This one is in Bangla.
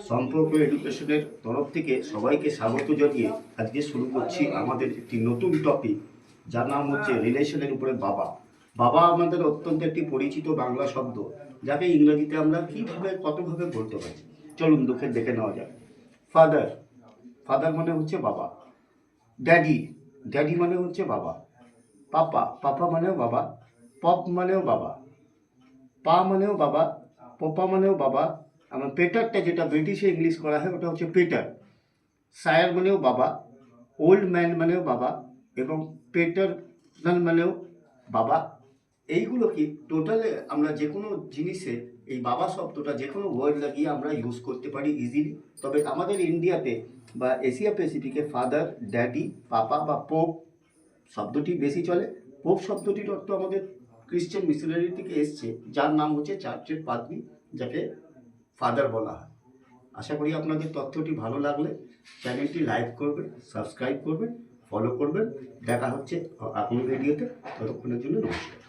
সম্পর্ক এডুকেশনের তরফ থেকে সবাইকে স্বাগত জানিয়ে আজকে শুরু করছি আমাদের একটি নতুন টপিক, যার নাম হচ্ছে রিলেশনের উপরে বাবা। বাবা আমাদের অত্যন্ত একটি পরিচিত বাংলা শব্দ, যাকে ইংরেজিতে আমরা কীভাবে কতভাবে বলতে পারি। চলুন দেখে নেওয়া যাক। ফাদার, ফাদার মানে হচ্ছে বাবা। ড্যাডি, ড্যাডি মানে হচ্ছে বাবা। পাপা, পাপা মানেও বাবা। পপ মানেও বাবা। পা মানেও বাবা। পপা মানেও বাবা। আমার পেটারটা যেটা ব্রিটিশে ইংলিশ করা হয় ওটা হচ্ছে পেটার। সায়ার মানেও বাবা। ওল্ড ম্যান মানেও বাবা এবং পেটার মানেও বাবা। এইগুলো কি টোটালে আমরা যে কোনো জিনিসে এই বাবা শব্দটা যে কোনো ওয়ার্ড লাগিয়ে আমরা ইউজ করতে পারি ইজিলি। তবে আমাদের ইন্ডিয়াতে বা এশিয়া প্যাসিফিকে ফাদার, ড্যাডি, পাপা বা পোপ শব্দটি বেশি চলে। পোপ শব্দটির অর্থ আমাদের খ্রিশ্চান মিশনারি থেকে এসছে, যার নাম হচ্ছে চার্চের পাদ্রী, যাকে ফাদার বলা হয়। আশা করি আপনাদের তথ্যটি ভালো লাগলে চ্যানেলটি লাইক করবেন, সাবস্ক্রাইব করবেন, ফলো করবেন। দেখা হচ্ছে আগামী ভিডিওতে। ততক্ষণের জন্য নমস্কার।